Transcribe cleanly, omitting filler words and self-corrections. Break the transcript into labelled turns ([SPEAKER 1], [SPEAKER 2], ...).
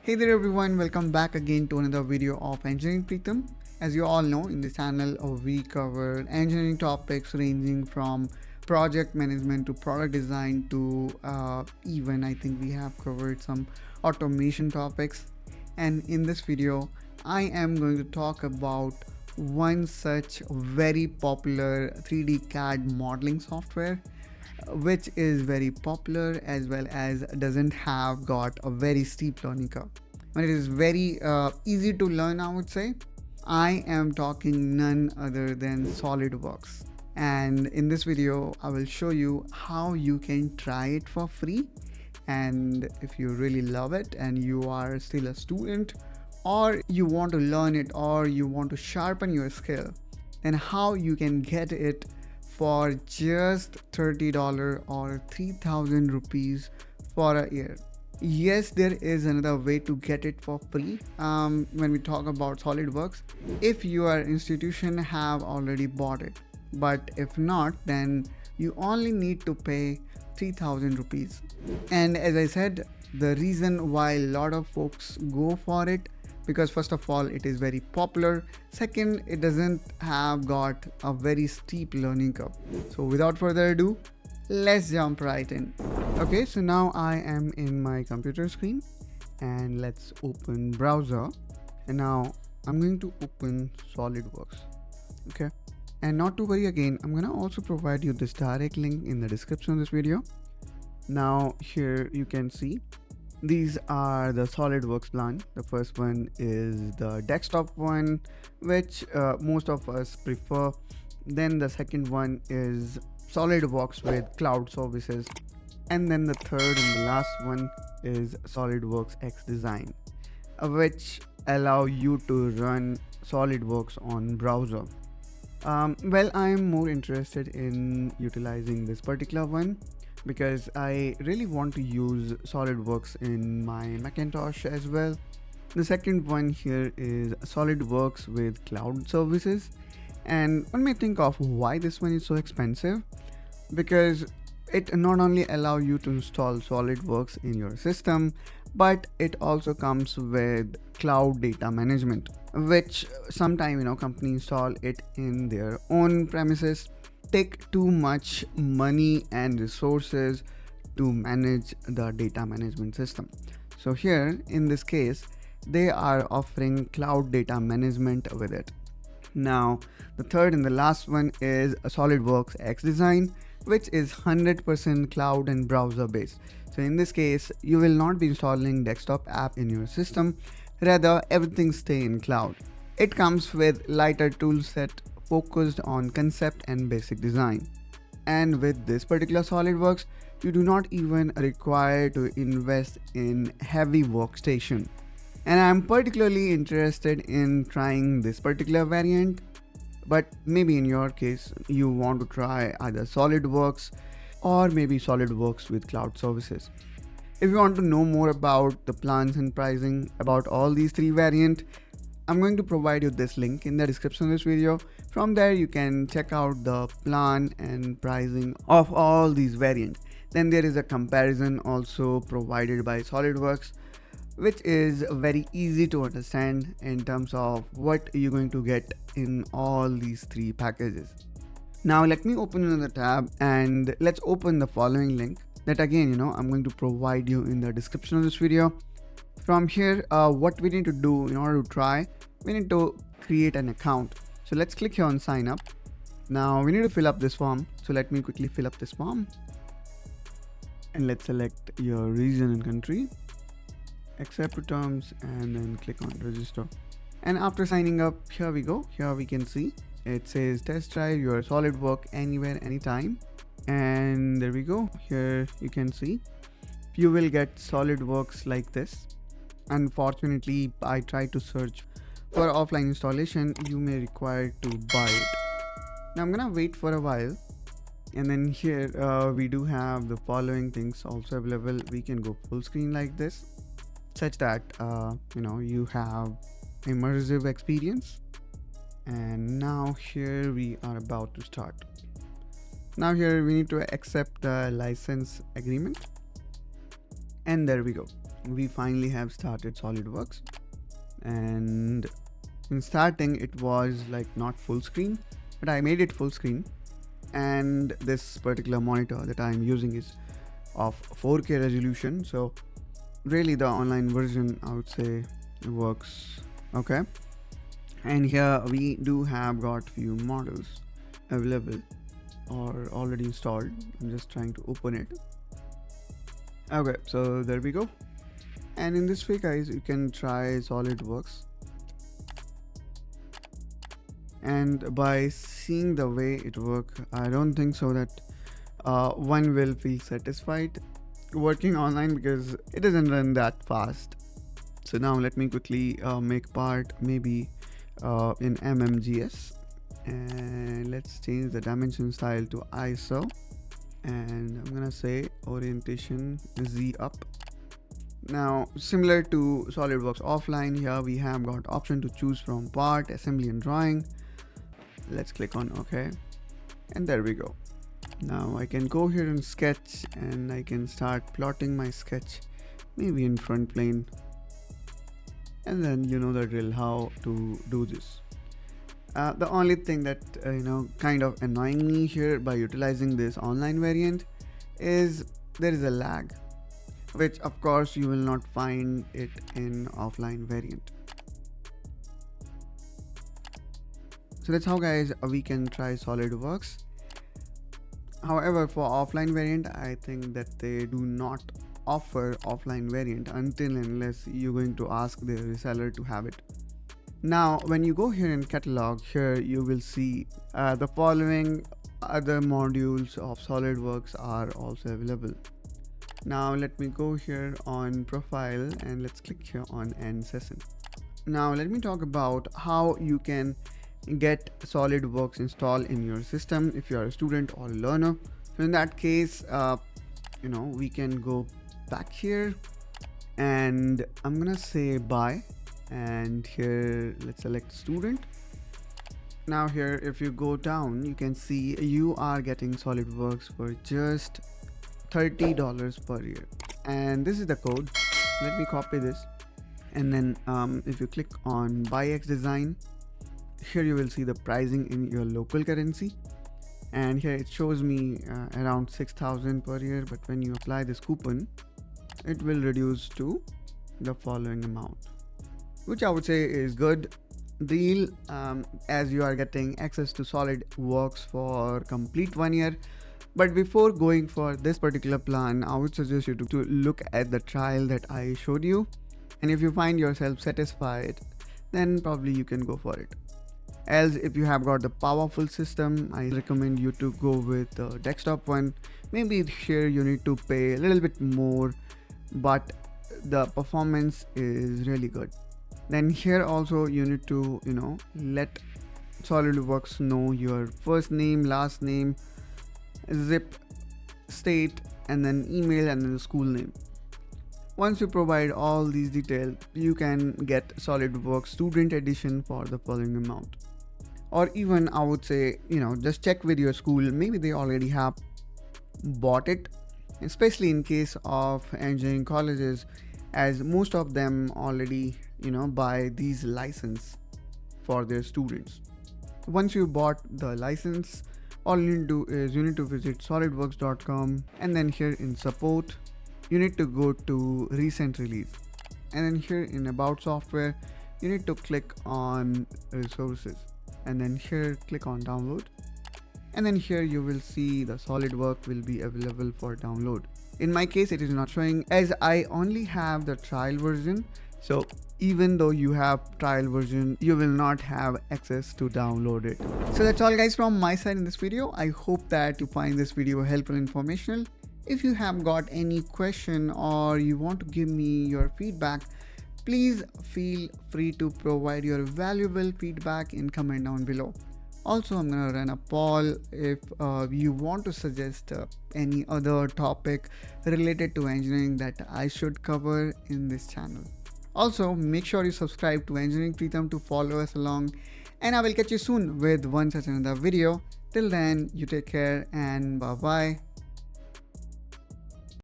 [SPEAKER 1] Hey there everyone, welcome back again to another video of Engineering Pritam. As you all know, in this channel we cover engineering topics ranging from project management to product design to even I think we have covered some automation topics. And in this video, I am going to talk about one such very popular 3D CAD modeling software which is very popular as well as doesn't have got a very steep learning curve. But it is very easy to learn, I would say. I am talking none other than SolidWorks. And in this video, I will show you how you can try it for free. And if you really love it and you are still a student, or you want to learn it, or you want to sharpen your skill, then how you can get it for just $30 or 3,000 rupees for a year. Yes, there is another way to get it for free. When we talk about SolidWorks, if your institution have already bought it, but if not, then you only need to pay 3,000 rupees. And as I said, the reason why a lot of folks go for it, because first of all, it is very popular. Second, it doesn't have got a very steep learning curve. So without further ado, let's jump right in. Okay, so now I am in my computer screen and let's open browser. And now I'm going to open SolidWorks. Okay, and not to worry again, I'm gonna also provide you this direct link in the description of this video. Now here you can see these are the SolidWorks plan. The first one is the desktop one, which most of us prefer. Then the second one is SolidWorks with cloud services. And then the third and the last one is SolidWorks X Design, which allow you to run SolidWorks on browser. Well, I am more interested in utilizing this particular one because I really want to use SolidWorks in my Macintosh as well. The second one here is SolidWorks with cloud services. And one may think of why this one is so expensive, because it not only allows you to install SolidWorks in your system, but it also comes with cloud data management, which sometimes companies install it in their own premises, take too much money and resources to manage the data management system. So here in this case, they are offering cloud data management with it. Now the third and the last one is SolidWorks X Design, which is 100% cloud and browser based. So in this case, you will not be installing desktop app in your system, rather everything stay in cloud. It comes with lighter tool set focused on concept and basic design. And with this particular SolidWorks, you do not even require to invest in heavy workstation. And I'm particularly interested in trying this particular variant, but maybe in your case, you want to try either SolidWorks or maybe SolidWorks with cloud services. If you want to know more about the plans and pricing about all these three variants, I'm going to provide you this link in the description of this video. From there, you can check out the plan and pricing of all these variants. Then there is a comparison also provided by SolidWorks, which is very easy to understand in terms of what you're going to get in all these three packages. Now let me open another tab and let's open the following link that again, I'm going to provide you in the description of this video. From here, what we need to do in order to try, we need to create an account. So let's click here on sign up. Now we need to fill up this form. So let me quickly fill up this form. And let's select your region and country, accept terms, and then click on register. And after signing up, here we go. Here we can see it says test drive your SolidWorks anywhere, anytime. And there we go. Here you can see you will get SolidWorks like this. Unfortunately, I tried to search for offline installation. You may require to buy it. Now I'm gonna wait for a while. And then here we do have the following things also available. We can go full screen like this, such that you have immersive experience. And now here we are about to start. Now here we need to accept the license agreement, and there we go. we finally have started SolidWorks. And in starting it was like not full screen, but I made it full screen. And this particular monitor that I'm using is of 4K resolution, so really the online version I would say works okay. And here we do have got few models available or already installed. I'm just trying to open it. Okay, so there we go. And in this way guys, you can try SolidWorks, and by seeing the way it works, I don't think so that one will feel satisfied working online, because it doesn't run that fast. So now let me quickly make part maybe in MMGS, and let's change the dimension style to ISO, and I'm gonna say orientation Z up. Now similar to SolidWorks offline, here we have got option to choose from part, assembly and drawing. Let's click on OK, and there we go. Now I can go here and sketch, and I can start plotting my sketch maybe in front plane, and then you know the drill how to do this. The only thing that kind of annoying me here by utilizing this online variant is there is a lag, which of course you will not find it in offline variant. So that's how guys we can try SolidWorks. However, for offline variant, I think that they do not offer offline variant until unless you're going to ask the reseller to have it. Now when you go here in catalog, here you will see the following other modules of SolidWorks are also available. Now let me go here on profile, and let's click here on end session. Now let me talk about how you can get SolidWorks installed in your system if you are a student or a learner. So in that case, we can go back here, and I'm gonna say buy, and here let's select student. Now here if you go down, you can see you are getting SolidWorks for just $30 per year, and this is the code. Let me copy this, and then if you click on buy X design, here you will see the pricing in your local currency, and here it shows me around 6,000 per year, but when you apply this coupon it will reduce to the following amount, which I would say is good deal, as you are getting access to SolidWorks for complete 1 year. But before going for this particular plan, I would suggest you to look at the trial that I showed you, and if you find yourself satisfied, then probably you can go for it. Else, if you have got the powerful system, I recommend you to go with the desktop one. Maybe here you need to pay a little bit more, but the performance is really good. Then here also you need to let SolidWorks know your first name, last name, zip, state, and then email, and then the school name. Once you provide all these details, you can get SolidWorks Student Edition for the following amount. Or even I would say, just check with your school, maybe they already have bought it, especially in case of engineering colleges, as most of them already buy these license for their students. Once you bought the license, all you need to do is you need to visit solidworks.com, and then here in support you need to go to recent release, and then here in about software you need to click on resources, and then here click on download, and then here you will see the SolidWorks will be available for download. In my case it is not showing, as I only have the trial version, so even though you have trial version, you will not have access to download it. So that's all guys from my side in this video. I hope that you find this video helpful and informational. If you have got any question or you want to give me your feedback, please feel free to provide your valuable feedback in comment down below. Also, I'm gonna run a poll if you want to suggest any other topic related to engineering that I should cover in this channel. Also, make sure you subscribe to Engineering Pritam to follow us along, and I will catch you soon with one such another video. Till then, you take care and bye bye.